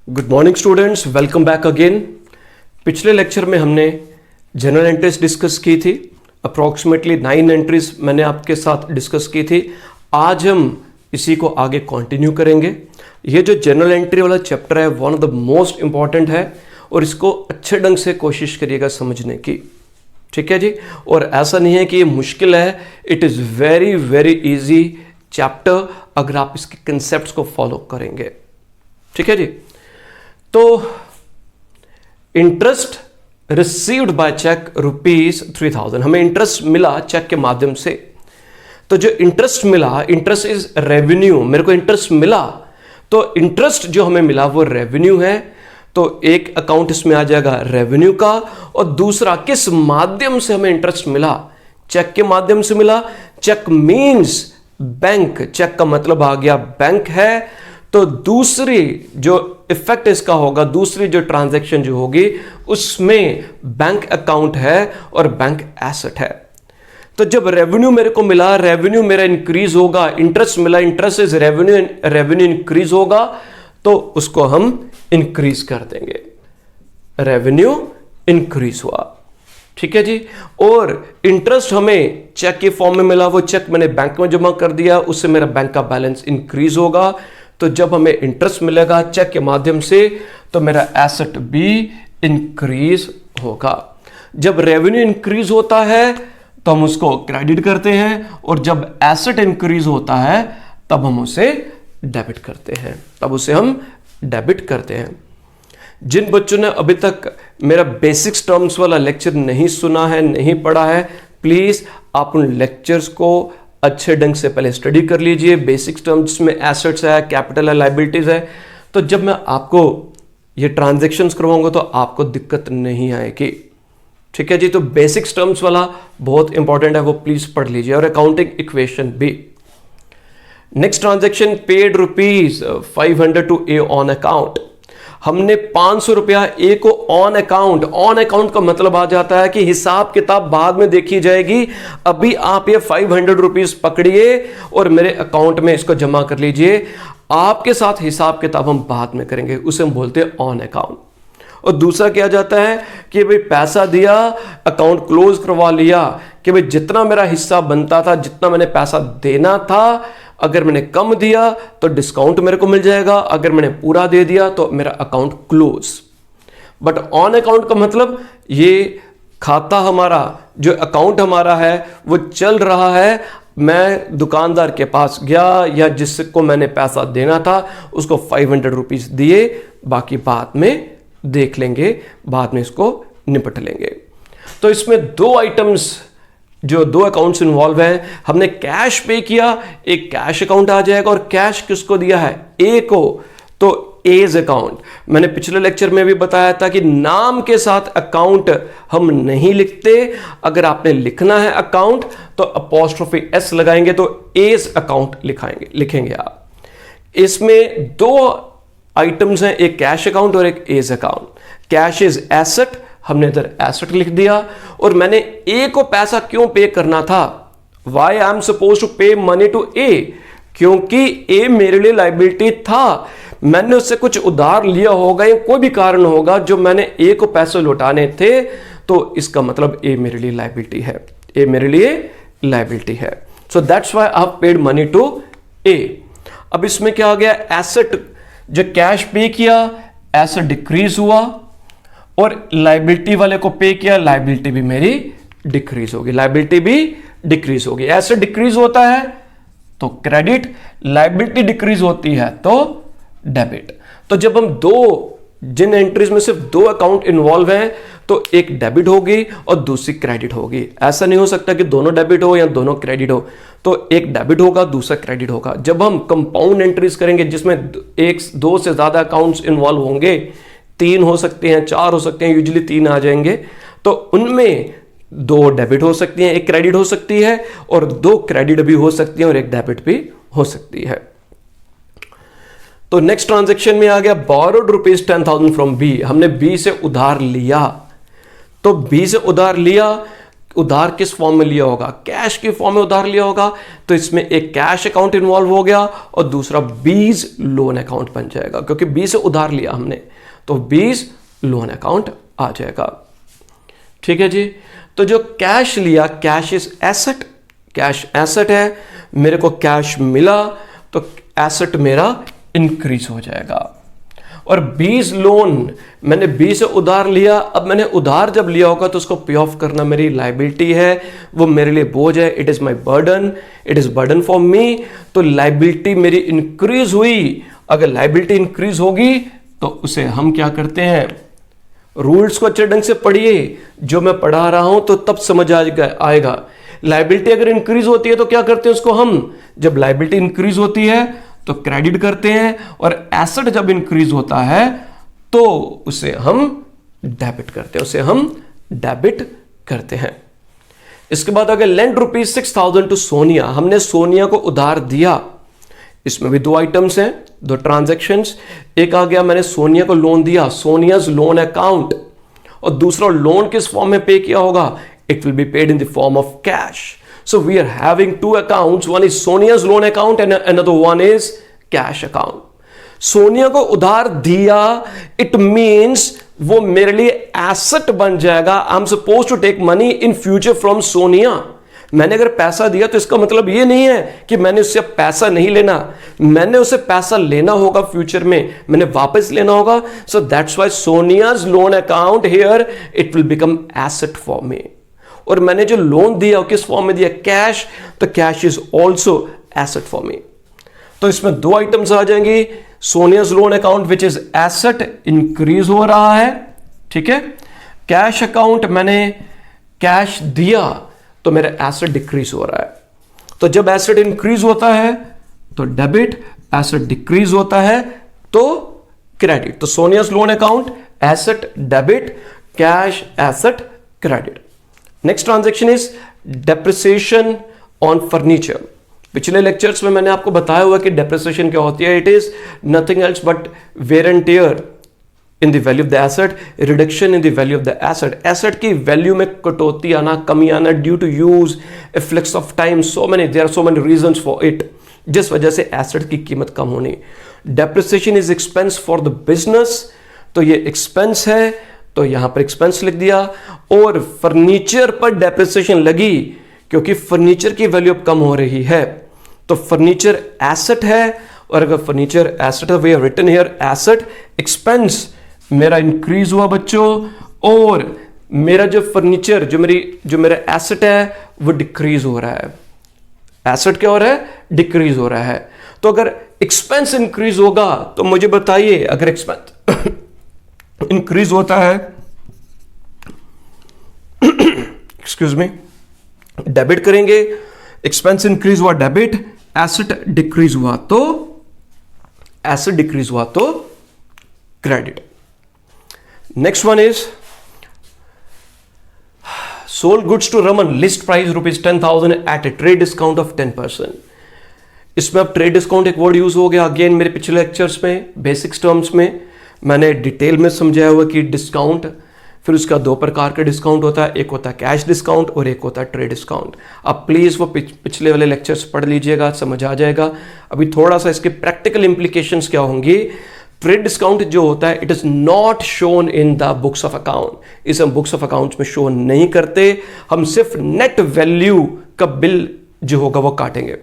Good morning students, welcome back again. पिछले lecture में हमने जनरल एंट्रीज डिस्कस की थी। अप्रॉक्सीमेटली 9 एंट्रीज मैंने आपके साथ डिस्कस की थी। आज हम इसी को आगे कंटिन्यू करेंगे। ये जो जनरल एंट्री वाला चैप्टर है one of the most important है और इसको अच्छे ढंग से कोशिश करिएगा समझने की, ठीक है जी। और ऐसा नहीं है कि ये मुश्किल है, it is very very easy chapter अगर आप इसके कंसेप्ट को फॉलो करेंगे, ठीक है जी। तो इंटरेस्ट रिसीव्ड बाय चेक ₹3000, हमें इंटरेस्ट मिला चेक के माध्यम से। तो जो इंटरेस्ट मिला, इंटरेस्ट इज रेवेन्यू, मेरे को इंटरेस्ट मिला, तो इंटरेस्ट जो हमें मिला वो रेवेन्यू है। तो एक अकाउंट इसमें आ जाएगा रेवेन्यू का, और दूसरा किस माध्यम से हमें इंटरेस्ट मिला, चेक के माध्यम से मिला। चेक मीन्स बैंक, चेक का मतलब आ गया बैंक है। तो दूसरी जो इफेक्ट इसका होगा, दूसरी जो ट्रांजैक्शन जो होगी उसमें बैंक अकाउंट है और बैंक एसेट है। तो जब रेवेन्यू मेरे को मिला, रेवेन्यू मेरा इंक्रीज होगा, इंटरेस्ट मिला, interest is revenue, revenue increase होगा तो उसको हम इंक्रीज कर देंगे, रेवेन्यू इंक्रीज हुआ, ठीक है जी। और इंटरेस्ट हमें चेक के फॉर्म में मिला, वो चेक मैंने बैंक में जमा कर दिया, उससे मेरा बैंक का बैलेंस इंक्रीज होगा। तो जब हमें इंटरेस्ट मिलेगा चेक के माध्यम से तो मेरा एसेट भी इंक्रीज होगा। जब रेवेन्यू इंक्रीज होता है तो हम उसको क्रेडिट करते हैं, और जब एसेट इंक्रीज होता है तब हम उसे डेबिट करते हैं, जिन बच्चों ने अभी तक मेरा बेसिक्स टर्म्स वाला लेक्चर नहीं सुना है, नहीं पढ़ा है, प्लीज आप उन लेक्चर्स को अच्छे ढंग से पहले स्टडी कर लीजिए। बेसिक्स टर्म्स में एसेट्स है, कैपिटल है, लायबिलिटीज है। तो जब मैं आपको ये ट्रांजैक्शंस करवाऊंगा तो आपको दिक्कत नहीं आएगी, ठीक है जी। तो बेसिक्स टर्म्स वाला बहुत इंपॉर्टेंट है, वो प्लीज पढ़ लीजिए, और अकाउंटिंग इक्वेशन भी। Next transaction, paid ₹500 to A on account. हमने ₹500 ए को ऑन अकाउंट का मतलब आ जाता है कि हिसाब किताब बाद में देखी जाएगी, अभी आप ये ₹500 पकड़िए और मेरे अकाउंट में इसको जमा कर लीजिए। आपके साथ हिसाब किताब हम बाद में करेंगे, उसे हम बोलते हैं ऑन अकाउंट। और दूसरा क्या जाता है कि भाई पैसा दिया, अकाउंट क्लोज करवा लिया, कि भाई जितना मेरा हिस्सा बनता था, जितना मैंने पैसा देना था, अगर मैंने कम दिया तो डिस्काउंट मेरे को मिल जाएगा, अगर मैंने पूरा दे दिया तो मेरा account close. But on account का मतलब ये खाता हमारा, जो अकाउंट हमारा है वो चल रहा है। मैं दुकानदार के पास गया या जिसको मैंने पैसा देना था उसको ₹500 दिए, बाकी बाद में देख लेंगे, बाद में इसको निपट लेंगे। तो इसमें दो आइटम्स, जो दो अकाउंट्स इन्वॉल्व हैं, हमने कैश पे किया, एक कैश अकाउंट आ जाएगा, और कैश किसको दिया है, ए को, तो एज अकाउंट। मैंने पिछले लेक्चर में भी बताया था कि नाम के साथ अकाउंट हम नहीं लिखते, अगर आपने लिखना है अकाउंट तो अपॉस्ट्रोफी एस लगाएंगे, तो एज अकाउंट लिखेंगे आप। इसमें दो आइटम्स हैं, एक कैश अकाउंट और एक A's account. Cash is asset, हमने इधर एसेट लिख दिया, और मैंने ए को पैसा क्यों पे करना था, why I am suppose to pay money to A, क्योंकि ए मेरे लिए लायबिलिटी था, मैंने उससे कुछ उधार लिया होगा या कोई भी कारण होगा जो मैंने ए को पैसे लौटाने थे, तो इसका मतलब ए मेरे लिए लायबिलिटी है, ए मेरे लिए लायबिलिटी है। So that's why I have paid money to A. अब इसमें क्या आ गया, एसेट, जो कैश पे किया, एसेट डिक्रीज हुआ, और लायबिलिटी वाले को पे किया, लायबिलिटी भी मेरी डिक्रीज होगी, लायबिलिटी भी डिक्रीज होगी। एसेट डिक्रीज होता है तो क्रेडिट, लायबिलिटी डिक्रीज होती है तो डेबिट। तो जब हम जिन एंट्रीज में सिर्फ दो अकाउंट इन्वॉल्व हैं तो एक डेबिट होगी और दूसरी क्रेडिट होगी। ऐसा नहीं हो सकता कि दोनों डेबिट हो या दोनों क्रेडिट हो, तो एक डेबिट होगा, दूसरा क्रेडिट होगा। जब हम कंपाउंड एंट्रीज करेंगे जिसमें दो से ज्यादा अकाउंट्स इन्वॉल्व होंगे, 3 हो सकते हैं, 4 हो सकते हैं, यूजुअली 3 आ जाएंगे, तो उनमें 2 डेबिट हो सकती हैं, एक क्रेडिट हो सकती है, और 2 क्रेडिट भी हो सकती हैं और एक डेबिट भी हो सकती है। तो नेक्स्ट ट्रांजैक्शन में आ गया बोरोड ₹10,000 फ्रॉम बी। हमने बी से उधार लिया, तो बी से उधार लिया, उधार किस फॉर्म में लिया होगा, कैश के फॉर्म में उधार लिया होगा, तो इसमें एक कैश अकाउंट इन्वॉल्व हो गया और दूसरा बीज लोन अकाउंट बन जाएगा, क्योंकि बी से उधार लिया हमने, तो बीज लोन अकाउंट आ जाएगा। ठीक है जी। तो जो कैश लिया, cash is asset, cash asset है, मेरे को कैश मिला तो एसेट मेरा इंक्रीज हो जाएगा। और बीज लोन, मैंने बी से उधार लिया, अब मैंने उधार जब लिया होगा तो उसको पे ऑफ करना मेरी लाइबिलिटी है, वो मेरे लिए बोझ है, it is my burden, it is burden for me. तो लाइबिलिटी मेरी इंक्रीज हुई, अगर लाइबिलिटी इंक्रीज होगी तो उसे हम क्या करते हैं, रूल्स को अच्छे ढंग से पढ़िए, जो मैं पढ़ा रहा हूं तो तब समझ आएगा। लाइबिलिटी अगर इंक्रीज होती है तो क्या करते हैं उसको हम, जब लाइबिलिटी इंक्रीज होती है तो क्रेडिट करते हैं, और एसेट जब इंक्रीज होता है तो उसे हम डेबिट करते हैं, उसे हम डेबिट करते हैं। इसके बाद अगर लेंड ₹6,000 टू सोनिया, हमने सोनिया को उधार दिया, इसमें भी दो आइटम्स हैं, दो ट्रांजैक्शंस। एक आ गया मैंने सोनिया को लोन दिया, सोनियाज लोन अकाउंट, और दूसरा लोन किस फॉर्म में पे किया होगा, it will be paid in the form of cash. So we are having two accounts. One is Sonia's loan account and another one is cash account. Sonia को उधार दिया, it means वो मेरे लिए एसेट बन जाएगा। I am suppose to take money in future from Sonia. मैंने अगर पैसा दिया तो इसका मतलब ये नहीं है कि मैंने उससे पैसा नहीं लेना, मैंने उसे पैसा लेना होगा फ्यूचर में, मैंने वापस लेना होगा। सो that's why सोनियाज loan account here it will become asset for me. और मैंने जो लोन दिया किस फॉर्म में दिया, कैश, तो cash is also asset for me. तो इसमें दो आइटम्स आ जाएंगी, सोनियाज loan account which is asset increase हो रहा है, ठीक है। कैश अकाउंट मैंने कैश दिया तो मेरा एसेट डिक्रीज हो रहा है। तो जब एसेट इंक्रीज होता है तो डेबिट, एसेट डिक्रीज होता है तो क्रेडिट। तो सोनियाज loan account asset debit, cash asset credit. Next transaction is depreciation on furniture. पिछले लेक्चर्स में मैंने आपको बताया हुआ कि डेप्रिसिएशन क्या होती है, it is nothing else but wear and tear in the value of the asset, reduction in the value of the asset. Asset की वैल्यू में कटौती आना, कमी आना due to use, efflux of time, there are so many reasons for it, जिस वजह से asset की कीमत कम होनी। Depreciation is expense for the business, तो ये एक्सपेंस है तो यहां पर एक्सपेंस लिख दिया। और फर्नीचर पर डेप्रिसिएशन लगी क्योंकि फर्नीचर की वैल्यू अब कम हो रही है, तो फर्नीचर एसेट है। और अगर फर्नीचर एसेट है, we have written here asset, expense मेरा इंक्रीज हुआ बच्चों, और मेरा जो फर्नीचर जो मेरा एसेट है वो डिक्रीज हो रहा है। एसेट क्या हो रहा है, डिक्रीज हो रहा है। तो अगर एक्सपेंस इंक्रीज होगा तो मुझे बताइए, अगर एक्सपेंस इंक्रीज होता है, एक्सक्यूज मी, डेबिट करेंगे, एक्सपेंस इंक्रीज हुआ डेबिट, एसेट डिक्रीज हुआ तो credit. Next one is sold goods to Raman, list price ₹10,000 at a trade discount of 10%। इसमें अब ट्रेड डिस्काउंट एक वर्ड यूज हो गया अगेन मेरे पिछले लेक्चर्स में, बेसिक्स टर्म्स में मैंने डिटेल में समझाया हुआ कि डिस्काउंट, फिर उसका दो प्रकार का डिस्काउंट होता है, एक होता है कैश डिस्काउंट और एक होता है ट्रेड डिस्काउंट। आप प्लीज़ वो पिछले वाले लेक्चर्स पढ़ लीजिएगा, समझ आ जाएगा। अभी थोड़ा सा इसके प्रैक्टिकल इंप्लीकेशंस क्या होंगी। ट्रेड डिस्काउंट जो होता है, it is not shown in the books of account, इसे हम बुक्स ऑफ अकाउंट्स में शो नहीं करते, हम सिर्फ नेट वैल्यू का बिल जो होगा वो काटेंगे।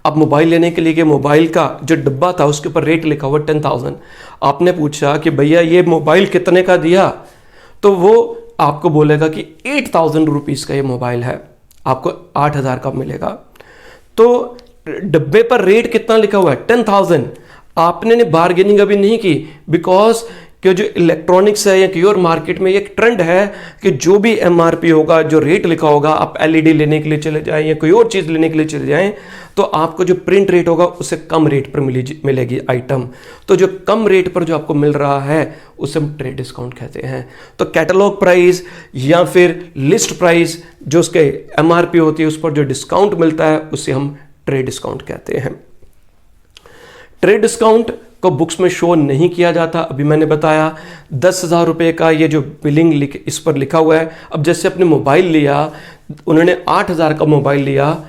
अब मोबाइल लेने के लिए, मोबाइल का जो डब्बा था उसके ऊपर रेट लिखा हुआ 10,000, आपने पूछा कि भैया ये मोबाइल कितने का दिया, तो वो आपको बोलेगा कि 8,000 रुपीज़ का ये मोबाइल है, आपको 8,000 का मिलेगा। तो डब्बे पर रेट कितना लिखा हुआ है, 10,000। आपने बार्गेनिंग अभी नहीं की, बिकॉज कि जो इलेक्ट्रॉनिक्स है या कि और मार्केट में एक ट्रेंड है कि जो भी एमआरपी होगा, जो रेट लिखा होगा, आप एलईडी लेने के लिए चले जाएं या कोई और चीज़ लेने के लिए चले जाएं, तो आपको जो प्रिंट रेट होगा उससे कम रेट पर मिलेगी आइटम। तो जो कम रेट पर जो आपको मिल रहा है उसे हम ट्रेड डिस्काउंट कहते हैं। तो कैटलॉग प्राइस या फिर लिस्ट प्राइस जो उसके एमआरपी होती है उस पर जो डिस्काउंट मिलता है उसे हम ट्रेड डिस्काउंट कहते हैं। ट्रेड डिस्काउंट को बुक्स में शो नहीं किया जाता। अभी मैंने बताया 10,000 रुपये का ये जो बिलिंग इस पर लिखा हुआ है। अब जैसे अपने मोबाइल लिया, उन्होंने 8,000 का मोबाइल लिया,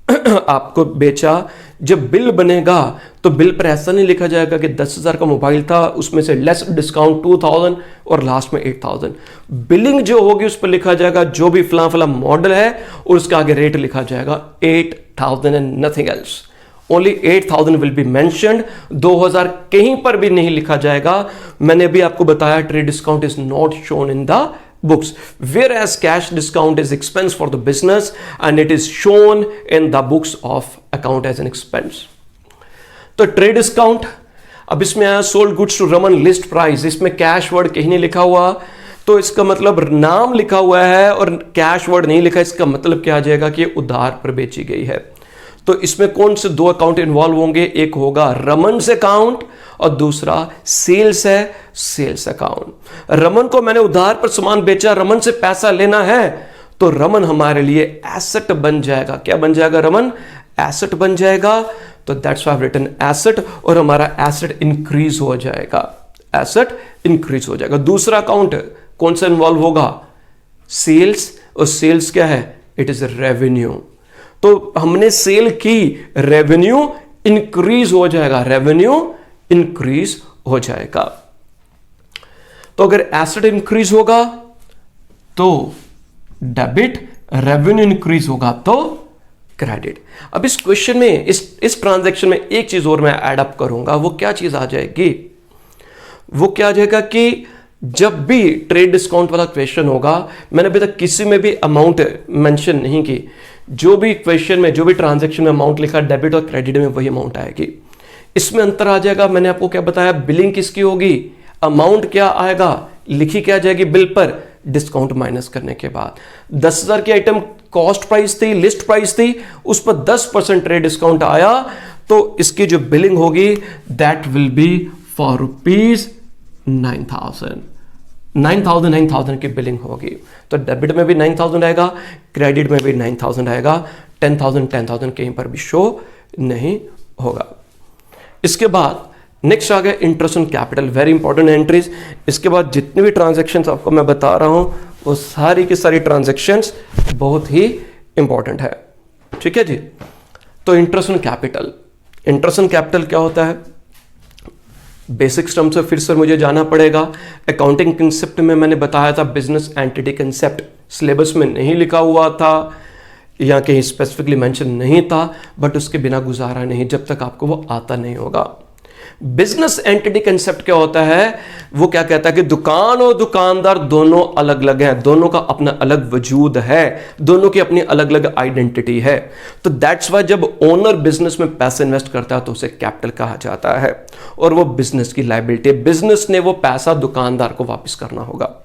आपको बेचा, जब बिल बनेगा तो बिल पर ऐसा नहीं लिखा जाएगा कि 10,000 का मोबाइल था, उसमें से लेस डिस्काउंट 2,000 और लास्ट में 8,000। बिलिंग जो होगी उस पर लिखा जाएगा जो भी फला फला मॉडल है और उसका आगे रेट लिखा जाएगा 8,000 and nothing else. Only 8,000 will be mentioned, 2,000 कहीं पर भी नहीं लिखा जाएगा। मैंने अभी आपको बताया trade discount is not shown in the books, whereas cash discount is expense for the business and it is shown in the books of account as an expense. तो ट्रेड डिस्काउंट, अब इसमें आया sold goods to Raman list price, इसमें cash word कहीं नहीं लिखा हुआ, तो इसका मतलब नाम लिखा हुआ है और कैश वर्ड नहीं लिखा, इसका मतलब क्या आ जाएगा कि उधार पर बेची गई है। तो इसमें कौन से दो अकाउंट इन्वॉल्व होंगे, एक होगा रमन अकाउंट और दूसरा सेल्स है, सेल्स अकाउंट। रमन को मैंने उधार पर सामान बेचा, रमन से पैसा लेना है, तो रमन हमारे लिए एसेट बन जाएगा। क्या बन जाएगा? रमन एसेट बन जाएगा। तो that's why I have written asset, और हमारा एसेट इंक्रीज हो जाएगा, एसेट इंक्रीज हो जाएगा। दूसरा अकाउंट कौन सा इन्वॉल्व होगा? सेल्स, और सेल्स क्या है? It is revenue. तो हमने सेल की, रेवेन्यू इंक्रीज हो जाएगा, रेवेन्यू इंक्रीज हो जाएगा। तो अगर एसेट इंक्रीज होगा तो डेबिट, रेवेन्यू इंक्रीज होगा तो क्रेडिट। अब इस क्वेश्चन में, इस ट्रांजैक्शन में एक चीज और मैं ऐड अप करूंगा। वो क्या चीज आ जाएगी? वो क्या आ जाएगा कि जब भी ट्रेड डिस्काउंट वाला क्वेश्चन होगा, मैंने अभी तक किसी में भी अमाउंट मेंशन नहीं की, जो भी क्वेश्चन में, जो भी ट्रांजैक्शन में अमाउंट लिखा, डेबिट और क्रेडिट में वही अमाउंट आएगी। इसमें अंतर आ जाएगा। मैंने आपको क्या बताया? बिलिंग किसकी होगी, अमाउंट क्या आएगा, लिखी क्या जाएगी बिल पर, डिस्काउंट माइनस करने के बाद। 10,000 की आइटम कॉस्ट प्राइस थी, लिस्ट प्राइस थी, उस पर 10% ट्रेड डिस्काउंट आया, तो इसकी जो बिलिंग होगी that will be for rupees 9,000 की बिलिंग होगी। तो डेबिट में भी 9,000 आएगा, क्रेडिट में भी 9,000 आएगा, 10,000 कहीं पर भी शो नहीं होगा। इसके बाद नेक्स्ट आ गया interest on capital, very important entries. इसके बाद जितनी भी ट्रांजैक्शंस आपको मैं बता रहा हूं वो सारी की सारी ट्रांजैक्शंस बहुत ही इंपॉर्टेंट है, ठीक है जी। तो interest on capital, interest on capital क्या होता है? बेसिक्स टर्म से फिर से मुझे जाना पड़ेगा। अकाउंटिंग कंसेप्ट में मैंने बताया था, बिजनेस एंटिटी कंसेप्ट सिलेबस में नहीं लिखा हुआ था या कहीं स्पेसिफिकली मेंशन नहीं था, बट उसके बिना गुजारा नहीं जब तक आपको वो आता नहीं होगा। बिजनेस एंटिटी कंसेप्ट क्या होता है? वो क्या कहता है कि दुकान और दुकानदार दोनों अलग अलग हैं, दोनों का अपना अलग वजूद है, दोनों की अपनी अलग अलग आइडेंटिटी है। तो दैट्स वाई जब ओनर बिजनेस में पैसे इन्वेस्ट करता है तो उसे कैपिटल कहा जाता है, और वो बिजनेस की लायबिलिटी, बिजनेस ने वो पैसा दुकानदार को वापस करना होगा।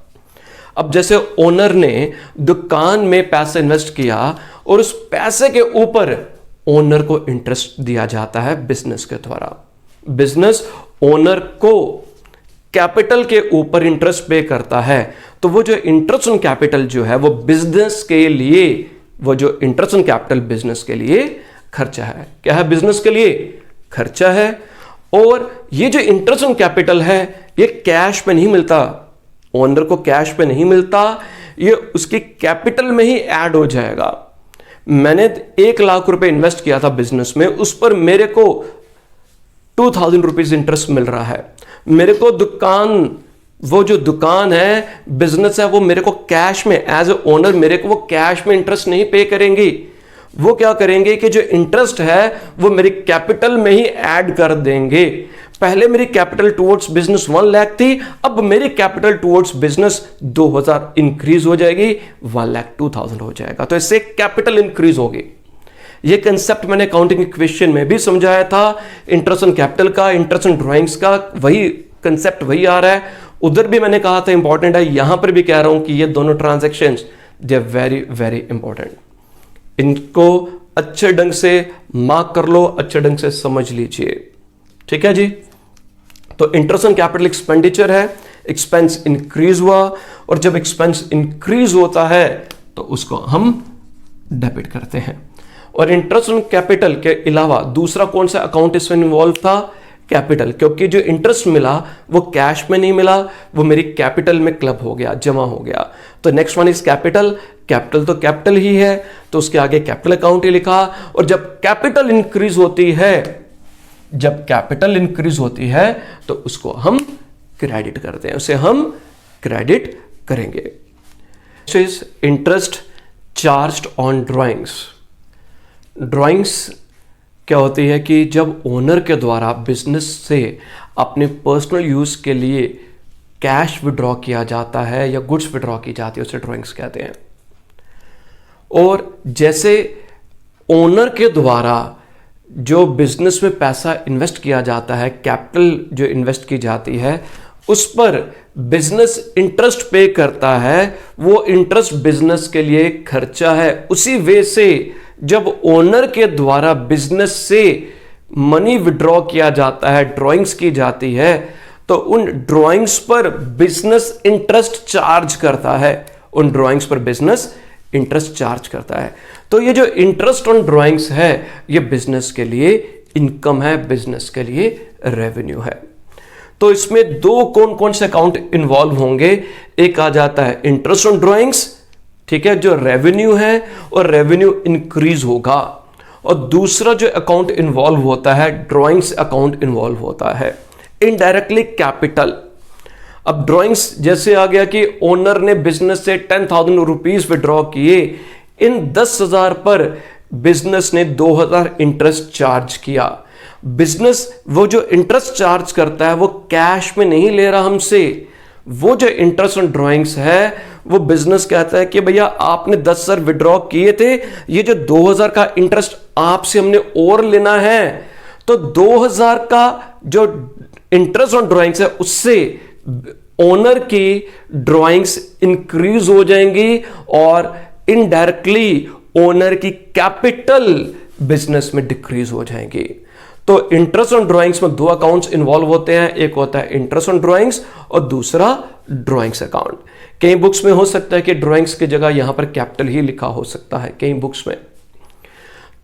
अब जैसे ओनर ने दुकान में पैसे इन्वेस्ट किया और उस पैसे के ऊपर ओनर को इंटरेस्ट दिया जाता है बिजनेस के द्वारा। बिजनेस ओनर को कैपिटल के ऊपर इंटरेस्ट पे करता है, तो वो जो इंटरेस्ट ऑन कैपिटल जो है वो बिजनेस के लिए, वो जो इंटरेस्ट ऑन कैपिटल बिजनेस के लिए खर्चा है। क्या है? बिजनेस के लिए खर्चा है। और ये जो इंटरेस्ट ऑन कैपिटल है ये कैश पे नहीं मिलता, ओनर को कैश पे नहीं मिलता, ये उसकी कैपिटल में ही ऐड हो जाएगा। मैंने 1 लाख रुपए इन्वेस्ट किया था बिजनेस में, उस पर मेरे को 2,000 रुपीज इंटरेस्ट मिल रहा है। मेरे को दुकान, वो जो दुकान है, बिजनेस है, वो मेरे को कैश में, एज ए ओनर मेरे को वो कैश में इंटरेस्ट नहीं पे करेंगी। वो क्या करेंगे कि जो इंटरेस्ट है वो मेरी कैपिटल में ही ऐड कर देंगे। पहले मेरी कैपिटल टुवर्ड्स बिजनेस 1 लाख थी, अब मेरी कैपिटल टुवर्ड्स बिजनेस 2,000 इंक्रीज हो जाएगी, 1,02,000 हो जाएगा। तो इससे कैपिटल इंक्रीज होगी। ये कंसेप्ट मैंने अकाउंटिंग इक्वेशन में भी समझाया था, इंटरेस्ट ऑन कैपिटल का, इंटरेस्ट ऑन ड्राइंग्स का, वही कंसेप्ट वही आ रहा है। उधर भी मैंने कहा था इंपॉर्टेंट है, यहां पर भी कह रहा हूं कि ये दोनों transactions they are very very important. इनको अच्छे ढंग से मार्क कर लो, अच्छे ढंग से समझ लीजिए, ठीक है जी। तो इंटरेस्ट ऑन कैपिटल एक्सपेंडिचर है, एक्सपेंस इंक्रीज हुआ, और जब एक्सपेंस इंक्रीज होता है तो उसको हम डेबिट करते हैं। और इंटरेस्ट ऑन कैपिटल के अलावा दूसरा कौन सा अकाउंट इसमें इन्वॉल्व था? कैपिटल, क्योंकि जो इंटरेस्ट मिला वो कैश में नहीं मिला, वो मेरी कैपिटल में क्लब हो गया, जमा हो गया। तो next one is capital. Capital तो कैपिटल ही है, तो उसके आगे कैपिटल अकाउंट ही लिखा। और जब कैपिटल इंक्रीज होती है, जब कैपिटल इंक्रीज होती है तो उसको हम क्रेडिट करते हैं, उसे हम क्रेडिट करेंगे। Interest charged on drawings. Drawings क्या होती है कि जब ओनर के द्वारा बिजनेस से अपने पर्सनल यूज के लिए कैश विड्रॉ किया जाता है या गुड्स विड्रॉ की जाती है, उसे ड्राइंग्स कहते हैं। और जैसे ओनर के द्वारा जो बिजनेस में पैसा इन्वेस्ट किया जाता है, कैपिटल जो इन्वेस्ट की जाती है, उस पर बिजनेस इंटरेस्ट पे करता है, वो इंटरेस्ट बिजनेस के लिए खर्चा है। उसी वे से जब ओनर के द्वारा बिजनेस से मनी विड्रॉ किया जाता है, ड्राइंग्स की जाती है, तो उन ड्राइंग्स पर बिजनेस इंटरेस्ट चार्ज करता है, उन ड्राइंग्स पर बिजनेस इंटरेस्ट चार्ज करता है। तो ये जो इंटरेस्ट ऑन ड्राइंग्स है, ये बिजनेस के लिए इनकम है, बिजनेस के लिए रेवेन्यू है। तो इसमें दो कौन कौन से अकाउंट इन्वॉल्व होंगे? एक आ जाता है इंटरेस्ट ऑन ड्राइंग्स, ठीक है, जो रेवेन्यू है और रेवेन्यू इंक्रीज होगा। और दूसरा जो अकाउंट इन्वॉल्व होता है, ड्राइंग्स अकाउंट इन्वॉल्व होता है, इनडायरेक्टली कैपिटल। अब ड्राइंग्स जैसे आ गया कि ओनर ने बिजनेस से 10,000 रुपीज विड्रॉ किए, इन 10,000 पर बिजनेस ने 2,000 इंटरेस्ट चार्ज किया। बिजनेस वो जो इंटरेस्ट चार्ज करता है वो कैश में नहीं ले रहा हमसे, वो जो इंटरेस्ट ऑन ड्राइंग्स है वो बिजनेस कहता है कि भैया आपने 10,000 विड्रॉ किए थे, ये जो 2,000 का इंटरेस्ट आपसे हमने और लेना है। तो 2,000 का जो इंटरेस्ट ऑन ड्राइंग्स है उससे ओनर की ड्राइंग्स इंक्रीज हो जाएंगी और इनडायरेक्टली ओनर की कैपिटल बिजनेस में डिक्रीज हो जाएंगी। तो इंटरेस्ट ऑन ड्राइंग्स में दो अकाउंट्स इन्वॉल्व होते हैं, एक होता है इंटरेस्ट ऑन ड्राइंग्स और दूसरा ड्राइंग्स अकाउंट। कई बुक्स में हो सकता है कि ड्राइंग्स की जगह यहां पर कैपिटल ही लिखा हो सकता है कई बुक्स में।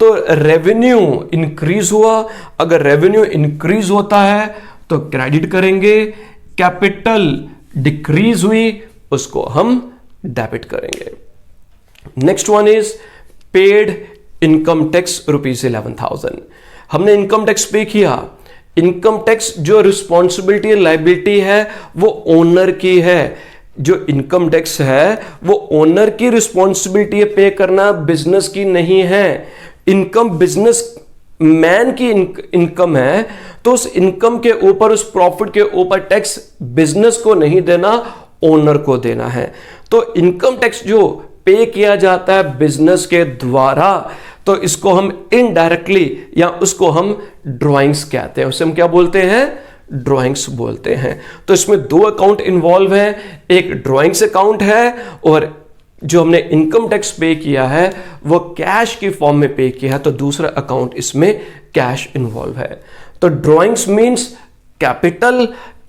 तो रेवेन्यू इंक्रीज हुआ, अगर रेवेन्यू इंक्रीज होता है तो क्रेडिट करेंगे, कैपिटल डिक्रीज हुई उसको हम डेबिट करेंगे। Next one is paid income tax ₹11,000। हमने इनकम टैक्स पे किया। इनकम टैक्स जो रिस्पॉन्सिबिलिटी लायबिलिटी है वो ओनर की है। जो इनकम टैक्स है वो ओनर की रिस्पॉन्सिबिलिटी पे करना, बिजनेस की नहीं है। इनकम बिजनेस मैन की इनकम है, तो उस इनकम के ऊपर, उस प्रॉफिट के ऊपर टैक्स बिजनेस को नहीं देना, ओनर को देना है। तो इनकम टैक्स जो पे किया जाता है बिजनेस के द्वारा, तो इसको हम इनडायरेक्टली या उसको हम ड्राइंग्स कहते हैं, उसे हम क्या बोलते हैं? ड्राइंग्स बोलते हैं। तो इसमें दो अकाउंट इन्वॉल्व हैं, एक ड्राइंग्स अकाउंट है और जो हमने इनकम टैक्स पे किया है वो कैश की फॉर्म में पे किया है, तो दूसरा अकाउंट इसमें कैश इन्वॉल्व है। तो drawings means capital,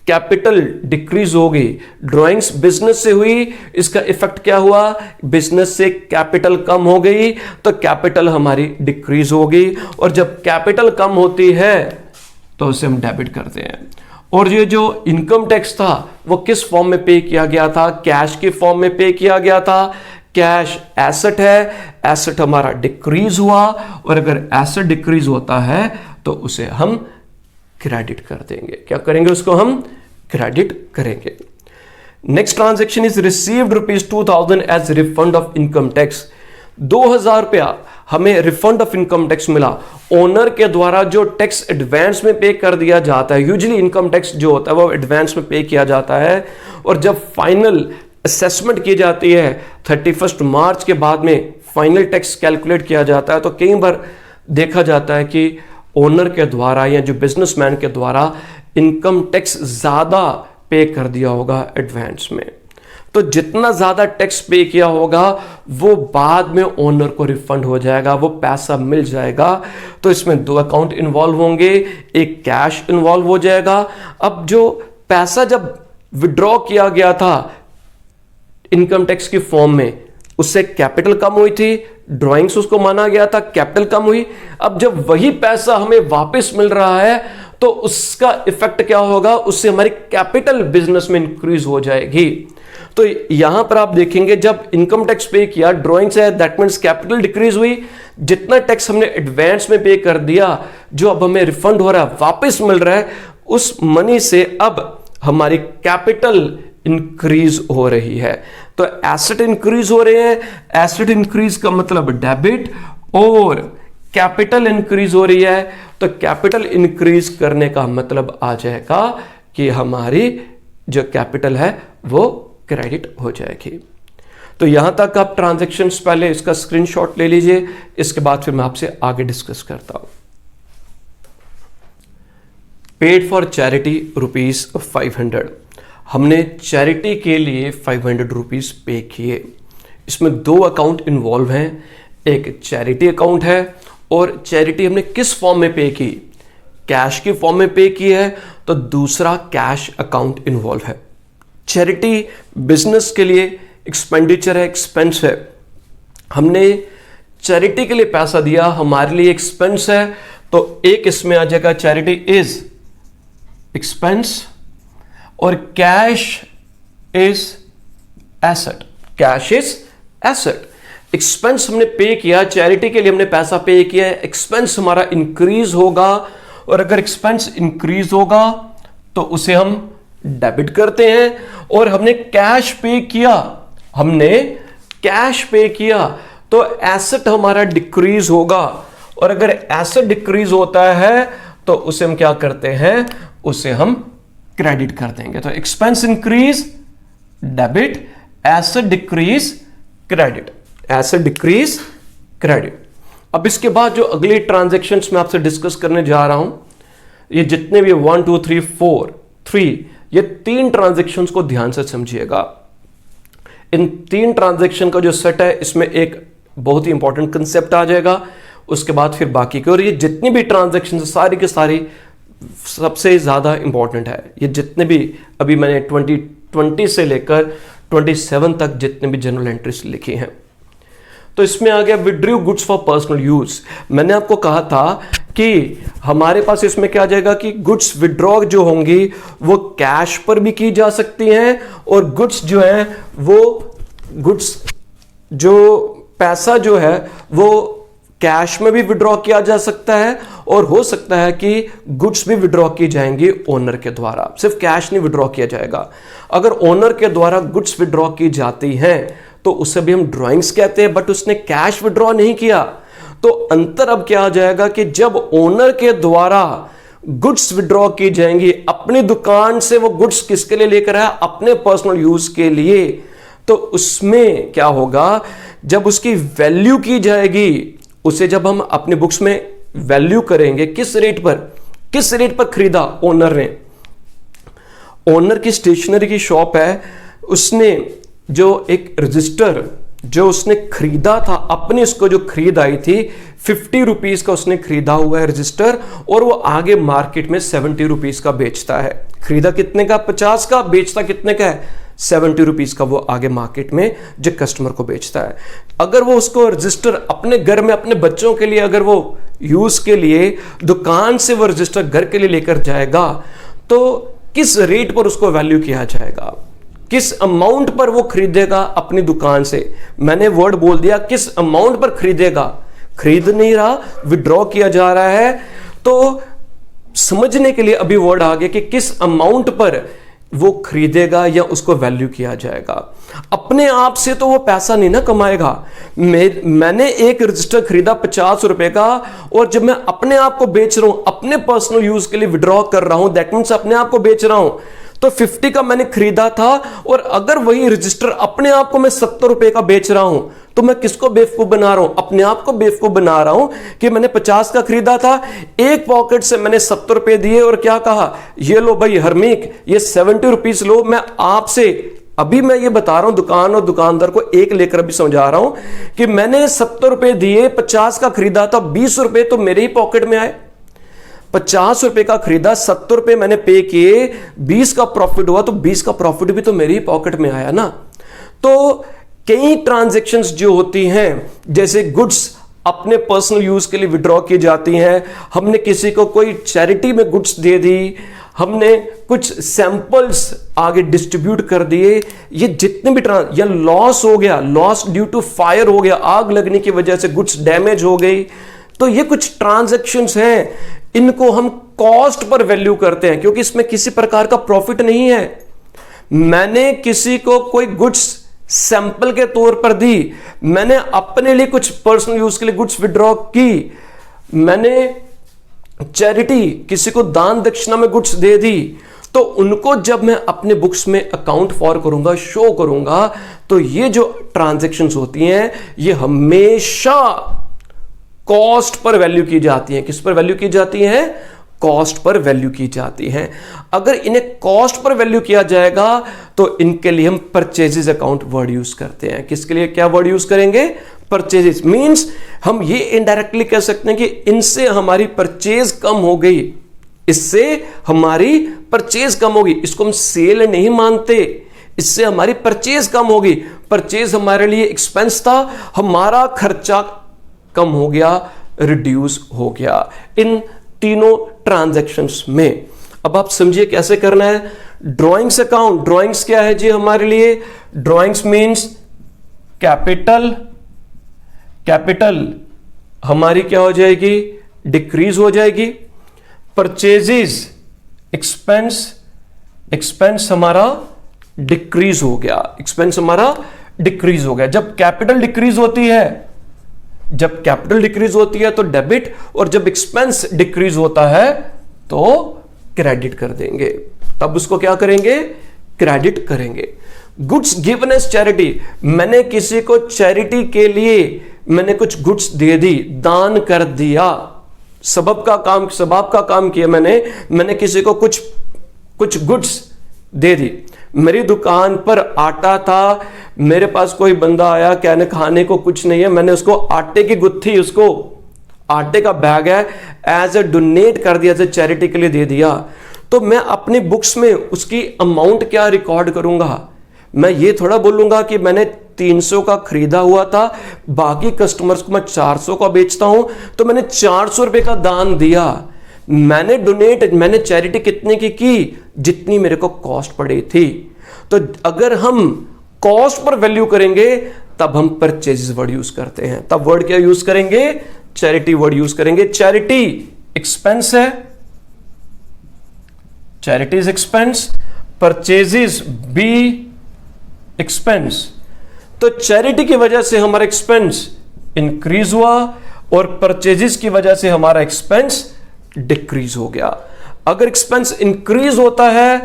capital decrease होगी। ड्राइंग्स बिजनेस से हुई, इसका इफेक्ट क्या हुआ? बिजनेस से कैपिटल कम हो गई, तो कैपिटल हमारी डिक्रीज होगी। और जब कैपिटल कम होती है तो उसे हम डेबिट करते हैं। और ये जो इनकम टैक्स था वो किस फॉर्म में पे किया गया था? कैश के फॉर्म में पे किया गया था। कैश एसेट है, एसेट हमारा डिक्रीज हुआ, और अगर एसेट डिक्रीज होता है तो उसे हम क्रेडिट कर देंगे। क्या करेंगे? उसको हम क्रेडिट करेंगे। Next transaction is received ₹2,000 as refund of income tax. 2,000 रुपया हमें रिफंड ऑफ इनकम टैक्स मिला। ओनर के द्वारा जो टैक्स एडवांस में पे कर दिया जाता है, यूजुअली इनकम टैक्स जो होता है वो एडवांस में पे किया जाता है, और जब फाइनल असेसमेंट की जाती है 31 मार्च के बाद में फाइनल टैक्स कैलकुलेट किया जाता है, तो कई बार देखा जाता है कि ओनर के द्वारा या जो बिजनेसमैन के द्वारा इनकम टैक्स ज्यादा पे कर दिया होगा एडवांस में। तो जितना ज्यादा टैक्स पे किया होगा वो बाद में ओनर को रिफंड हो जाएगा, वो पैसा मिल जाएगा। तो इसमें दो अकाउंट इन्वॉल्व होंगे, एक कैश इन्वॉल्व हो जाएगा। अब जो पैसा जब विड्रॉ किया गया था इनकम टैक्स की फॉर्म में, उससे कैपिटल कम हुई थी, ड्राइंग्स उसको माना गया था, कैपिटल कम हुई। अब जब वही पैसा हमें वापस मिल रहा है तो उसका इफेक्ट क्या होगा, उससे हमारी कैपिटल बिजनेस में इंक्रीज हो जाएगी। तो यहां पर आप देखेंगे जब इनकम टैक्स पे किया ड्रॉइंग से, दैट मीन्स कैपिटल डिक्रीज हुई। जितना टैक्स हमने एडवांस में पे कर दिया, जो अब हमें रिफंड हो रहा है, वापस मिल रहा है, उस मनी से अब हमारी कैपिटल इंक्रीज हो रही है। तो एसेट इंक्रीज हो रहे हैं, एसेट इंक्रीज का मतलब डेबिट, और कैपिटल इंक्रीज हो रही है, तो कैपिटल इंक्रीज करने का मतलब आ जाएगा कि हमारी जो कैपिटल है वो क्रेडिट हो जाएगी। तो यहां तक आप ट्रांजैक्शंस पहले इसका स्क्रीनशॉट ले लीजिए, इसके बाद फिर मैं आपसे आगे डिस्कस करता हूं। पेड फॉर चैरिटी ₹500, हमने चैरिटी के लिए 500 रुपीज पे किए। इसमें 2 अकाउंट इन्वॉल्व हैं, एक चैरिटी अकाउंट है, और चैरिटी हमने किस फॉर्म में पे की, कैश की फॉर्म में पे की है, तो दूसरा कैश अकाउंट इन्वॉल्व है। चैरिटी बिजनेस के लिए एक्सपेंडिचर है, एक्सपेंस है। हमने चैरिटी के लिए पैसा दिया, हमारे लिए एक्सपेंस है, तो एक इसमें आ जाएगा चैरिटी इज एक्सपेंस, और cash is asset. Cash is asset. Expense हमने पे किया, चैरिटी के लिए हमने पैसा पे किया, एक्सपेंस हमारा इंक्रीज होगा, और अगर एक्सपेंस इंक्रीज होगा तो उसे हम डेबिट करते हैं। और हमने कैश पे किया, हमने कैश पे किया, तो एसेट हमारा डिक्रीज होगा, और अगर एसेट डिक्रीज होता है तो उसे हम क्या करते हैं, उसे हम क्रेडिट कर देंगे। तो expense increase debit, asset decrease credit, asset decrease credit. अब इसके बाद जो अगली ट्रांजैक्शंस मैं आपसे डिस्कस करने जा रहा हूं, ये जितने भी 1 2 3 4 3, ये 3 ट्रांजैक्शंस को ध्यान से समझिएगा। इन 3 ट्रांजैक्शन का जो सेट है, इसमें एक बहुत ही इंपॉर्टेंट कंसेप्ट आ जाएगा, उसके बाद फिर बाकी के। और ये जितनी भी ट्रांजैक्शन सारी की सारी सबसे ज्यादा इंपॉर्टेंट है। ये जितने भी अभी मैंने 2020 से लेकर 27 तक जितने भी जनरल एंट्रीज लिखी हैं, तो इसमें आ गया withdrew goods for personal use. मैंने आपको कहा था कि हमारे पास इसमें क्या आ जाएगा कि गुड्स विड्रॉ जो होंगी वो कैश पर भी की जा सकती हैं, और गुड्स जो है वो गुड्स जो पैसा जो है वो कैश में भी विड्रॉ किया जा सकता है, और हो सकता है कि गुड्स भी विड्रॉ की जाएंगी ओनर के द्वारा, सिर्फ कैश नहीं विड्रॉ किया जाएगा। अगर ओनर के द्वारा गुड्स विड्रॉ की जाती हैं तो उसे भी हम ड्रॉइंग्स कहते हैं, बट उसने कैश विड्रॉ नहीं किया। तो अंतर अब क्या आ जाएगा कि जब ओनर के द्वारा गुड्स विड्रॉ की जाएंगी अपनी दुकान से, वो गुड्स किसके लिए लेकर आया, अपने पर्सनल यूज के लिए, तो उसमें क्या होगा, जब उसकी वैल्यू की जाएगी, उसे जब हम अपनी बुक्स में वैल्यू करेंगे, किस रेट पर खरीदा ओनर ने, ओनर की स्टेशनरी की शॉप है, उसने जो एक रजिस्टर जो उसने खरीदा था अपने, इसको जो खरीद आई थी 50 रुपीज का उसने खरीदा हुआ है रजिस्टर, और वो आगे मार्केट में 70 रुपीज का बेचता है। खरीदा कितने का, 50 का, बेचता कितने का है, 70 रुपीज का वो आगे मार्केट में जो कस्टमर को बेचता है। अगर वो उसको रजिस्टर अपने घर में अपने बच्चों के लिए, अगर वो यूज के लिए दुकान से वो रजिस्टर घर के लिए लेकर जाएगा, तो किस रेट पर उसको वैल्यू किया जाएगा, किस अमाउंट पर वो खरीदेगा अपनी दुकान से। मैंने वर्ड बोल दिया, किस अमाउंट पर खरीदेगा, खरीद नहीं रहा, विड्रॉ किया जा रहा है। तो समझने के लिए अभी वर्ड आ गया कि किस अमाउंट पर वो खरीदेगा या उसको वैल्यू किया जाएगा। अपने आप से तो वो पैसा नहीं ना कमाएगा। मैंने एक रजिस्टर खरीदा 50 रुपए का, और जब मैं अपने आप को बेच रहा हूं, अपने पर्सनल यूज के लिए विड्रॉ कर रहा हूं, दैट मींस अपने आप को बेच रहा हूं, तो 50 का मैंने खरीदा था, और अगर वही रजिस्टर अपने आप को मैं 70 रुपए का बेच रहा हूं, तो मैं किसको बेवकूफ बना रहा हूं, अपने आप को बेवकूफ बना रहा हूं कि मैंने 50 का खरीदा था, एक पॉकेट से मैंने 70 रुपए दिए, और क्या कहा, ये लो भाई हरमीक, ये 70 रुपीज लो। मैं आपसे अभी मैं ये बता रहा हूं, दुकान और दुकानदार को एक लेकर अभी समझा रहा हूं कि मैंने 70 रुपए दिए, 50 का खरीदा था, 20 रुपए तो मेरे ही पॉकेट में आए। 50 रुपए का खरीदा, 70 रुपए मैंने पे किए, 20 का प्रॉफिट हुआ, तो 20 का प्रॉफिट भी तो मेरी ही पॉकेट में आया ना। तो कई ट्रांजैक्शंस जो होती हैं, जैसे गुड्स अपने पर्सनल यूज के लिए विड्रॉ की जाती हैं, हमने किसी को कोई चैरिटी में गुड्स दे दी, हमने कुछ सैंपल्स आगे डिस्ट्रीब्यूट कर दिए, ये जितने भी या लॉस हो गया, लॉस ड्यू टू फायर हो गया, आग लगने की वजह से गुड्स डैमेज हो गई, तो ये कुछ ट्रांजैक्शंस हैं, इनको हम कॉस्ट पर वैल्यू करते हैं क्योंकि इसमें किसी प्रकार का प्रॉफिट नहीं है। मैंने किसी को कोई गुड्स सैंपल के तौर पर दी, मैंने अपने लिए कुछ पर्सनल यूज के लिए गुड्स विड्रॉ की, मैंने चैरिटी किसी को दान दक्षिणा में गुड्स दे दी, तो उनको जब मैं अपने बुक्स में अकाउंट फॉर करूंगा, शो करूंगा, तो ये जो ट्रांजैक्शंस होती हैं ये हमेशा कॉस्ट पर वैल्यू की जाती हैं। किस पर वैल्यू की जाती हैं? कॉस्ट पर वैल्यू की जाती हैं। अगर इन्हें कॉस्ट पर वैल्यू किया जाएगा तो इनके लिए हम परचेजेस अकाउंट वर्ड यूज करते हैं। किसके लिए क्या वर्ड यूज करेंगे? परचेजेस। मींस हम ये इनडायरेक्टली कह सकते हैं कि इनसे हमारी परचेज कम हो गई, इससे हमारी परचेज कम होगी। इसको हम सेल नहीं मानते, इससे हमारी परचेज कम होगी। परचेज हमारे लिए एक्सपेंस था, हमारा खर्चा कम हो गया, रिड्यूस हो गया इन तीनों ट्रांजैक्शंस में। अब आप समझिए कैसे करना है। ड्रॉइंग्स अकाउंट, ड्रॉइंग्स क्या है जी हमारे लिए? ड्रॉइंग्स मींस कैपिटल, कैपिटल हमारी क्या हो जाएगी? डिक्रीज हो जाएगी। परचेजेस एक्सपेंस, एक्सपेंस हमारा डिक्रीज हो गया, एक्सपेंस हमारा डिक्रीज हो गया। जब कैपिटल डिक्रीज होती है, जब कैपिटल डिक्रीज होती है तो डेबिट, और जब एक्सपेंस डिक्रीज होता है तो क्रेडिट कर देंगे। तब उसको क्या करेंगे? क्रेडिट करेंगे। गुड्स गिवन एज चैरिटी, मैंने किसी को चैरिटी के लिए मैंने कुछ गुड्स दे दी, दान कर दिया, सबब का काम, सबाब का काम किया मैंने किसी को कुछ गुड्स दे दी। मेरी दुकान पर आटा था, मेरे पास कोई बंदा आया, कहने खाने को कुछ नहीं है, मैंने उसको आटे की गुत्थी, उसको आटे का बैग है, एज ए डोनेट कर दिया, एज ए चैरिटी के लिए दे दिया। तो मैं अपनी बुक्स में उसकी अमाउंट क्या रिकॉर्ड करूंगा? मैं ये थोड़ा बोलूंगा कि मैंने 300 का खरीदा हुआ था, बाकी कस्टमर्स को मैं 400 का बेचता हूं, तो मैंने 400 रुपए का दान दिया। मैंने डोनेट, मैंने चैरिटी कितने की? जितनी मेरे को कॉस्ट पड़ी थी। तो अगर हम कॉस्ट पर वैल्यू करेंगे तब हम परचेजेस वर्ड यूज करते हैं। तब वर्ड क्या यूज करेंगे? चैरिटी वर्ड यूज करेंगे। चैरिटी एक्सपेंस है, charity is expense, purchases be expense. तो चैरिटी की वजह से हमारा एक्सपेंस इंक्रीज हुआ और परचेजेस की वजह से हमारा एक्सपेंस डिक्रीज हो गया। अगर एक्सपेंस इंक्रीज होता है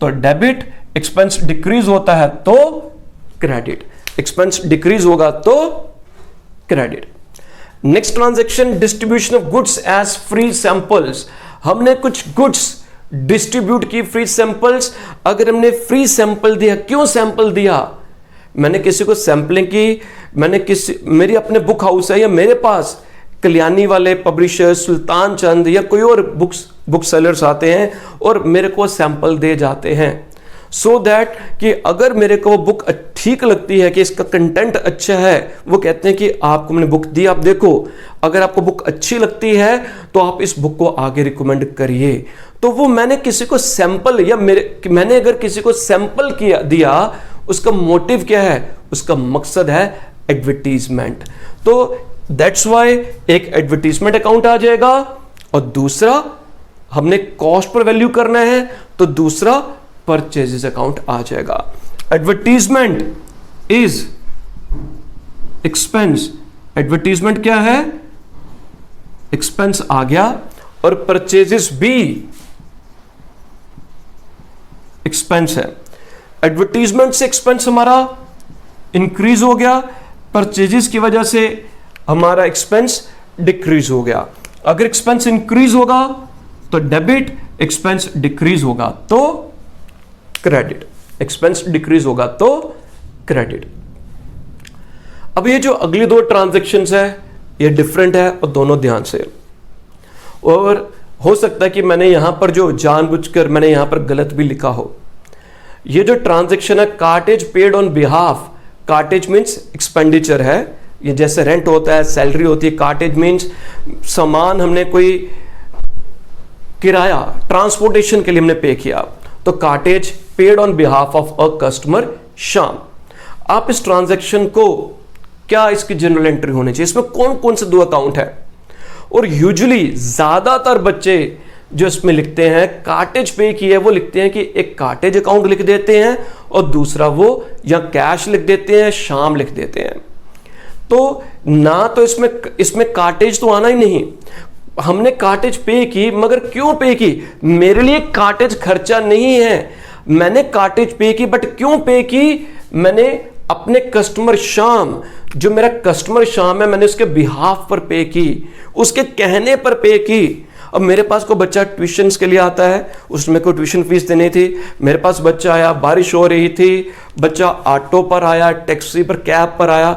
तो डेबिट, एक्सपेंस डिक्रीज होता है तो क्रेडिट, एक्सपेंस डिक्रीज होगा तो credit. Next transaction, distribution of goods as free samples. हमने कुछ गुड्स डिस्ट्रीब्यूट की, फ्री सैंपल्स। अगर हमने फ्री सैंपल दिया, क्यों सैंपल दिया? मैंने किसी को सैंपलिंग की, मेरी अपने बुक हाउस है या मेरे पास कल्याणी वाले पब्लिशर्स, सुल्तान चंद या कोई और बुक सेलर्स आते हैं और मेरे को सैंपल दे जाते हैं, सो दैट कि अगर मेरे को वो बुक ठीक लगती है कि इसका कंटेंट अच्छा है, वो कहते हैं कि आपको मैंने बुक दी, आप देखो, अगर आपको बुक अच्छी लगती है तो आप इस बुक को आगे रिकमेंड करिए। तो वो मैंने किसी को सैंपल, या मैंने अगर किसी को सैंपल दिया, उसका मोटिव क्या है? उसका मकसद है एडवर्टीजमेंट। तो दैट्स वाई एक एडवर्टीजमेंट अकाउंट आ जाएगा, और दूसरा हमने कॉस्ट पर वैल्यू करना है तो दूसरा परचेजेस अकाउंट आ जाएगा। एडवर्टीजमेंट इज एक्सपेंस, एडवर्टीजमेंट क्या है? एक्सपेंस आ गया, और परचेजेस भी एक्सपेंस है। एडवर्टीजमेंट से एक्सपेंस हमारा इंक्रीज हो गया, परचेजेस की वजह से हमारा एक्सपेंस डिक्रीज हो गया। अगर एक्सपेंस इंक्रीज होगा तो डेबिट, एक्सपेंस डिक्रीज होगा तो क्रेडिट, एक्सपेंस डिक्रीज होगा तो क्रेडिट। अब ये जो अगली दो ट्रांजैक्शंस है ये डिफरेंट है, और दोनों ध्यान से, और हो सकता है कि मैंने यहां पर जो जानबूझकर मैंने यहां पर गलत भी लिखा हो। ये जो ट्रांजैक्शन है cartage paid on behalf, cartage means expenditure है, ये जैसे रेंट होता है, सैलरी होती है। कार्टेज मीन्स सामान हमने कोई किराया, ट्रांसपोर्टेशन के लिए हमने पे किया, तो cartage paid on behalf of a customer Shyam. आप इस ट्रांजैक्शन को क्या इसकी जनरल एंट्री होनी चाहिए, इसमें कौन कौन से 2 अकाउंट है? और यूजुअली ज्यादातर बच्चे जो इसमें लिखते हैं कार्टेज पे की है, वो लिखते हैं कि एक कार्टेज अकाउंट लिख देते हैं और दूसरा वो या कैश लिख देते हैं, श्याम लिख देते हैं। तो ना तो इसमें कार्टेज तो आना ही नहीं। हमने कार्टेज पे की, मगर क्यों पे की? मेरे लिए कार्टेज खर्चा नहीं है, मैंने कार्टेज पे की, बट क्यों पे की? मैंने अपने कस्टमर श्याम, जो मेरा कस्टमर श्याम है, मैंने उसके बिहाफ पर पे की, उसके कहने पर पे की। अब मेरे पास कोई बच्चा ट्यूशन के लिए आता है, उसमें कोई ट्यूशन फीस देनी थी, मेरे पास बच्चा आया, बारिश हो रही थी, बच्चा ऑटो पर आया, टैक्सी पर, कैब पर आया,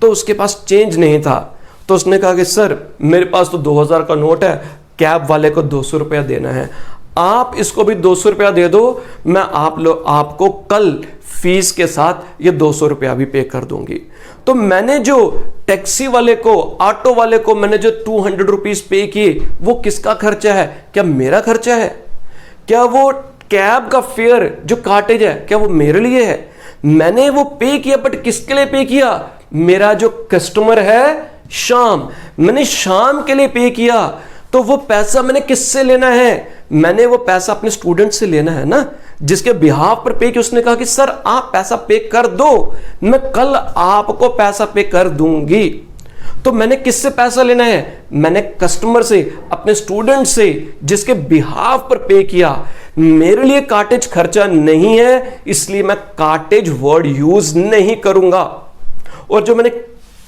तो उसके पास चेंज नहीं था, तो उसने कहा कि सर मेरे पास तो 2000 का नोट है, कैब वाले को 200 रुपया देना है, आप इसको भी 200 रुपया दे दो, मैं आपको कल फीस के साथ ये 200 रुपया भी पे कर दूंगी। तो मैंने जो टैक्सी वाले को, ऑटो वाले को मैंने जो 200 रुपीज पे किए, वो किसका खर्चा है? क्या मेरा खर्चा है? क्या वो कैब का फेयर जो कार्टेज है, क्या वो मेरे लिए है? मैंने वो पे किया, बट किसके लिए पे किया? मेरा जो कस्टमर है श्याम, मैंने श्याम के लिए पे किया। तो वो पैसा मैंने किससे लेना है? मैंने वो पैसा अपने स्टूडेंट से लेना है ना, जिसके बिहाफ पर पे कि उसने कहा कि सर आप पैसा पे कर दो, मैं कल आपको पैसा पे कर दूंगी। तो मैंने किससे पैसा लेना है? मैंने कस्टमर से, अपने स्टूडेंट से, जिसके बिहाफ पर पे किया। मेरे लिए कार्टेज खर्चा नहीं है, इसलिए मैं कार्टेज वर्ड यूज नहीं करूंगा। और जो मैंने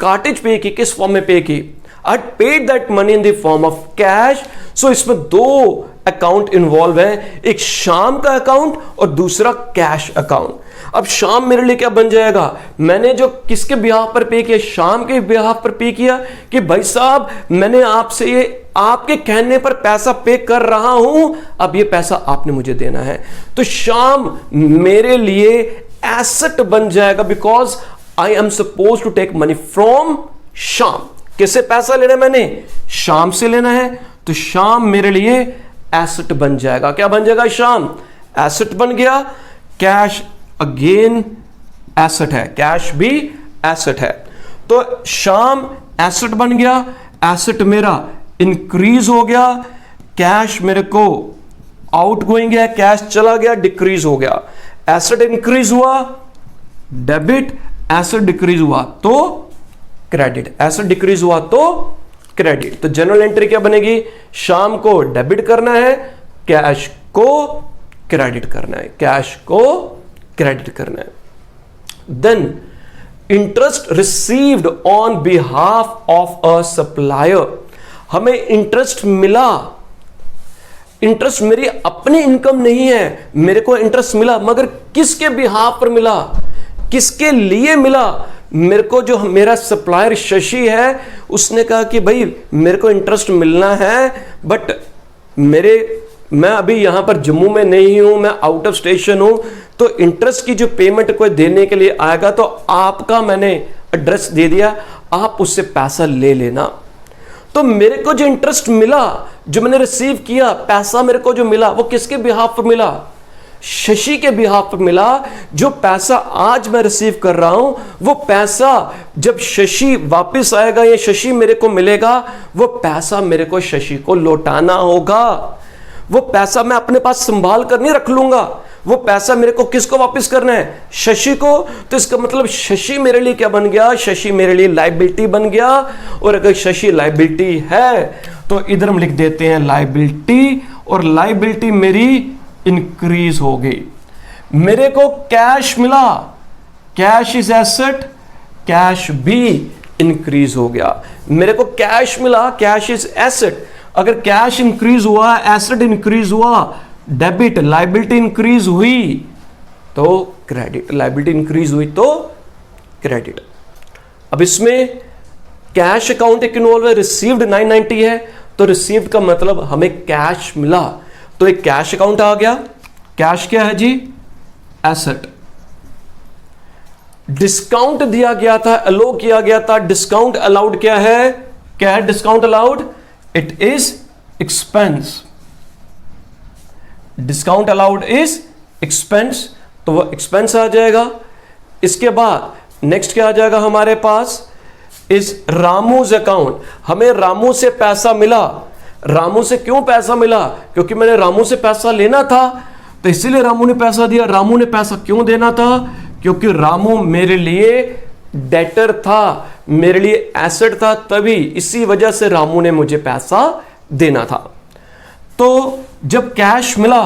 कार्टेज पे की, किस फॉर्म में पे की? I paid that money in the form of cash. So इसमें 2 अकाउंट इन्वॉल्व हैं, एक श्याम का अकाउंट और दूसरा कैश अकाउंट। अब श्याम मेरे लिए क्या बन जाएगा? मैंने जो किसके बिहाफ पर पे किया? श्याम के बिहाफ पर पे किया कि भाई साहब मैंने आपसे ये आपके कहने पर पैसा पे कर रहा हूं, अब ये पैसा आपने मुझे देना है। तो श्याम मेरे लिए एसेट बन जाएगा, because I am suppose to take money from Shyam. किससे पैसा लेना है? मैंने श्याम से लेना है, तो श्याम मेरे लिए एसेट बन जाएगा। क्या बन जाएगा? श्याम एसेट बन गया। कैश अगेन एसेट है, कैश भी एसेट है। तो श्याम एसेट बन गया, एसेट मेरा इंक्रीज हो गया, कैश मेरे को आउट गोइंग है, कैश चला गया, डिक्रीज हो गया। एसेट इंक्रीज हुआ डेबिट, एसेट डिक्रीज हुआ तो क्रेडिट, एसेट डिक्रीज हुआ तो क्रेडिट। तो जनरल एंट्री क्या बनेगी? श्याम को डेबिट करना है, कैश को क्रेडिट करना है, कैश को क्रेडिट करना है। Then interest received on behalf of a supplier, हमें इंटरेस्ट मिला। इंटरेस्ट मेरी अपनी इनकम नहीं है, मेरे को इंटरेस्ट मिला, मगर किसके बिहाफ पर मिला? किसके लिए मिला? मेरे को जो मेरा सप्लायर शशि है, उसने कहा कि भाई मेरे को इंटरेस्ट मिलना है, बट मैं अभी यहां पर जम्मू में नहीं हूं, मैं आउट ऑफ स्टेशन हूं, तो इंटरेस्ट की जो पेमेंट कोई देने के लिए आएगा तो आपका मैंने एड्रेस दे दिया, आप उससे पैसा ले लेना। तो मेरे को जो इंटरेस्ट मिला, जो मैंने रिसीव किया, पैसा मेरे को जो मिला, वो किसके बिहाफ पर मिला? शशि के बिहाफ पर मिला। जो पैसा आज मैं रिसीव कर रहा हूं, वो पैसा जब शशि वापस आएगा या शशि मेरे को मिलेगा, वो पैसा मेरे को शशि को लौटाना होगा। वो पैसा मैं अपने पास संभाल कर नहीं रख लूंगा, वो पैसा मेरे को किसको वापस करना है? शशि को। तो इसका मतलब शशि मेरे लिए क्या बन गया? शशि मेरे लिए लायबिलिटी बन गया। और अगर शशि लायबिलिटी है तो इधर हम लिख देते हैं लायबिलिटी, और लायबिलिटी मेरी इंक्रीज हो गई। मेरे को कैश मिला, कैश इज एसेट, कैश भी इंक्रीज हो गया। मेरे को कैश मिला, कैश इज एसेट। अगर कैश इंक्रीज हुआ, एसेट इंक्रीज हुआ, डेबिट लायबिलिटी इंक्रीज हुई तो क्रेडिट, लायबिलिटी इंक्रीज हुई तो क्रेडिट। अब इसमें कैश अकाउंट एक इन्वॉल्व है, रिसीव्ड 990 है, तो रिसीव्ड का मतलब हमें कैश मिला, तो एक कैश अकाउंट आ गया। कैश क्या है जी? एसेट। डिस्काउंट दिया गया था, अलो किया गया था। डिस्काउंट अलाउड क्या है? क्या है discount allowed? It is expense. Discount allowed is expense, तो वो एक्सपेंस आ जाएगा। इसके बाद नेक्स्ट क्या आ जाएगा हमारे पास? Is रामूज account. हमें रामू से पैसा मिला। रामू से क्यों पैसा मिला? क्योंकि मैंने रामू से पैसा लेना था, तो इसीलिए रामू ने पैसा दिया। रामू ने पैसा क्यों देना था? क्योंकि रामू मेरे लिए डेटर था, मेरे लिए एसेट था, तभी इसी वजह से रामू ने मुझे पैसा देना था। तो जब कैश मिला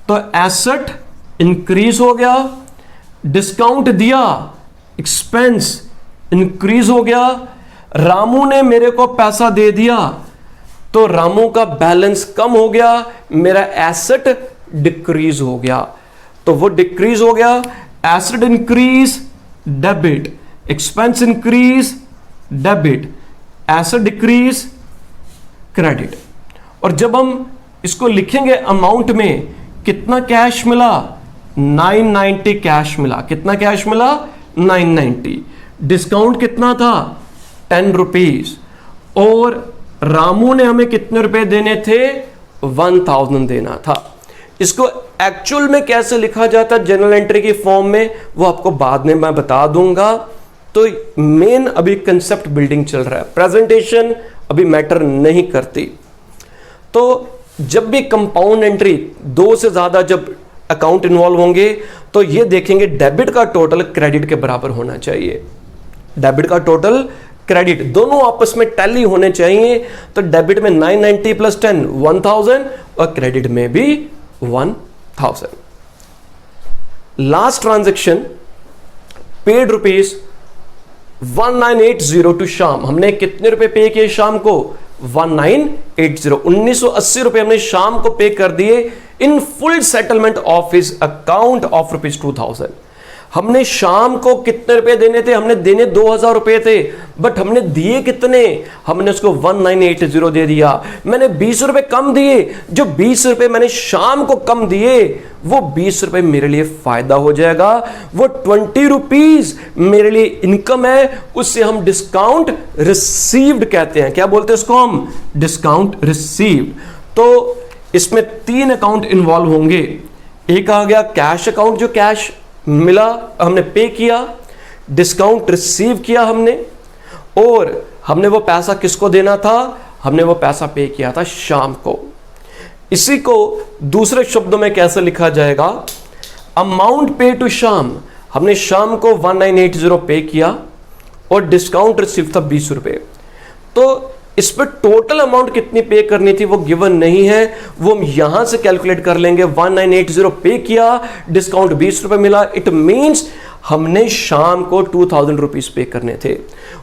तो एसेट इंक्रीज हो गया, डिस्काउंट दिया, एक्सपेंस इंक्रीज हो गया, रामू ने मेरे को पैसा दे दिया तो रामू का बैलेंस कम हो गया, मेरा एसेट डिक्रीज हो गया। तो वो डिक्रीज हो गया, asset increase debit, expense increase debit, asset decrease credit. और जब हम इसको लिखेंगे अमाउंट में, कितना कैश मिला? 990 कैश मिला। कितना कैश मिला? 990। डिस्काउंट कितना था? 10 रुपीज। और रामू ने हमें कितने रुपए देने थे? 1000 देना था। इसको एक्चुअल में कैसे लिखा जाता है जनरल एंट्री की फॉर्म में, वो आपको बाद में मैं बता दूंगा। तो मेन अभी कंसेप्ट बिल्डिंग चल रहा है, प्रेजेंटेशन अभी मैटर नहीं करती। तो जब भी कंपाउंड एंट्री, दो से ज्यादा जब अकाउंट इन्वॉल्व होंगे, तो ये देखेंगे डेबिट का टोटल क्रेडिट के बराबर होना चाहिए। डेबिट का टोटल क्रेडिट दोनों आपस में टैली होने चाहिए। तो डेबिट में 990 प्लस 10 1000 और क्रेडिट में भी 1000। Last transaction paid rupees 1980 to Shyam. हमने कितने रुपए पे किए शाम को? 1980। 1980 रुपए हमने शाम को पे कर दिए in full settlement of his account of rupees 2000। हमने शाम को कितने रुपए देने थे? हमने देने 2000 रुपए थे, बट हमने दिए कितने? हमने उसको 1980 दे दिया। मैंने 20 रुपए कम दिए। जो 20 रुपए मैंने शाम को कम दिए, वो 20 रुपए मेरे लिए फायदा हो जाएगा। वो 20 रुपीज मेरे लिए इनकम है, उससे हम डिस्काउंट रिसीव्ड कहते हैं। क्या बोलते हैं उसको हम? Discount received. तो इसमें 3 अकाउंट इन्वॉल्व होंगे। एक आ गया कैश अकाउंट, जो कैश मिला हमने पे किया, डिस्काउंट रिसीव किया हमने, और हमने वो पैसा किसको देना था? हमने वो पैसा पे किया था शाम को। इसी को दूसरे शब्दों में कैसे लिखा जाएगा? अमाउंट पे टू श्याम। हमने शाम को 1980 पे किया और डिस्काउंट रिसीव था 20 रुपए। तो इस पर टोटल अमाउंट कितनी पे करनी थी वो गिवन नहीं है, वो हम यहां से कैलकुलेट कर लेंगे। 1980 पे किया, डिस्काउंट 20 रुपए मिला, इट मींस हमने शाम को 2000 रुपीज पे करने थे।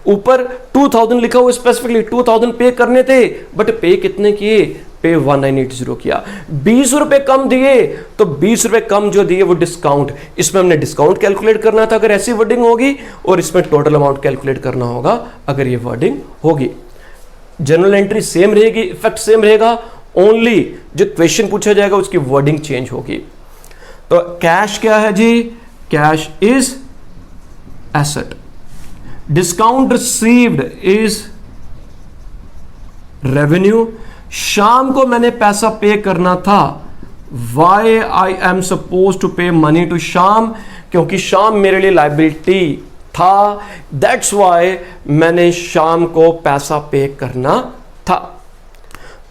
ऊपर 2000 लिखा हुआ स्पेसिफिकली 2000 पे करने थे, बट पे कितने किए? पे 1980 किया। 20 रुपए कम दिए, तो 20 रुपए कम जो दिए वो डिस्काउंट। इसमें हमने डिस्काउंट कैलकुलेट करना था अगर ऐसी वर्डिंग होगी, और इसमें टोटल अमाउंट कैलकुलेट करना होगा अगर ये वर्डिंग होगी। जनरल एंट्री सेम रहेगी, इफेक्ट सेम रहेगा, ओनली जो क्वेश्चन पूछा जाएगा उसकी वर्डिंग चेंज होगी। तो कैश क्या है जी? Cash is asset. Discount received is revenue. शाम को मैंने पैसा पे करना था। Why I am suppose to pay money to Shyam? क्योंकि श्याम मेरे लिए लाइबिलिटी था, दैट्स वाई मैंने शाम को पैसा पे करना था।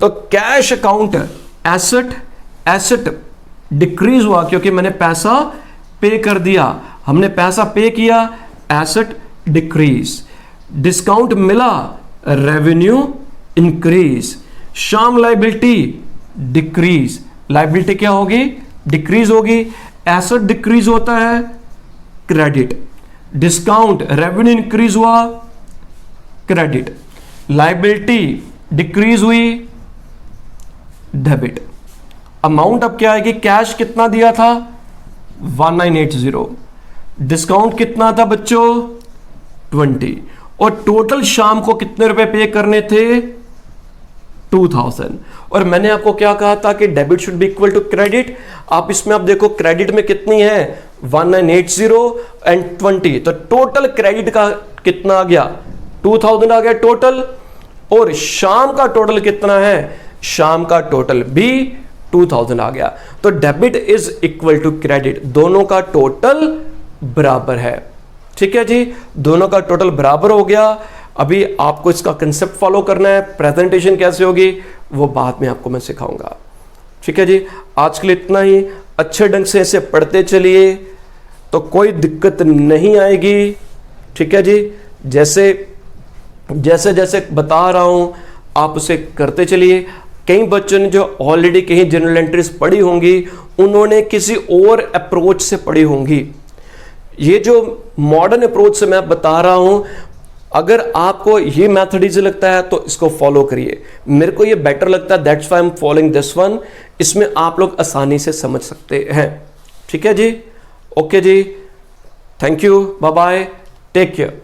तो cash account asset, asset decrease हुआ क्योंकि मैंने पैसा पे कर दिया। हमने पैसा पे किया, एसेट डिक्रीज। डिस्काउंट मिला, रेवेन्यू इंक्रीज। शाम लाइबिलिटी डिक्रीज। लाइबिलिटी क्या होगी? डिक्रीज होगी। एसेट डिक्रीज होता है, क्रेडिट। डिस्काउंट रेवेन्यू इंक्रीज हुआ, क्रेडिट। लाइबिलिटी डिक्रीज हुई, डेबिट। अमाउंट अब क्या आएगी? कैश कितना दिया था? 1980। डिस्काउंट कितना था बच्चों? 20। और टोटल शाम को कितने रुपए पे करने थे? 2000। और मैंने आपको क्या कहा था कि debit should be equal to credit. आप इसमें आप देखो क्रेडिट में कितनी है? 1980 एंड 20, तो टोटल क्रेडिट का कितना आ गया, 2000 आ गया टोटल। और शाम का टोटल कितना है, शाम का टोटल भी 2000 आ गया। तो debit is equal to credit, दोनों का टोटल बराबर है। ठीक है जी, दोनों का टोटल बराबर हो गया। अभी आपको इसका कंसेप्ट फॉलो करना है, प्रेजेंटेशन कैसे होगी वो बाद में आपको मैं सिखाऊंगा। ठीक है जी, आज के लिए इतना ही। अच्छे ढंग से इसे पढ़ते चलिए तो कोई दिक्कत नहीं आएगी। ठीक है जी, जैसे जैसे जैसे बता रहा हूं आप उसे करते चलिए। कई बच्चों ने जो ऑलरेडी कहीं जनरल एंट्रीज पढ़ी होंगी, उन्होंने किसी और अप्रोच से पढ़ी होंगी। ये जो मॉडर्न अप्रोच से मैं बता रहा हूं, अगर आपको ये मेथड इजी लगता है तो इसको फॉलो करिए। मेरे को ये बेटर लगता है, that's why I am following this one. इसमें आप लोग आसानी से समझ सकते हैं। ठीक है जी, ओके जी, thank you, bye bye, take care.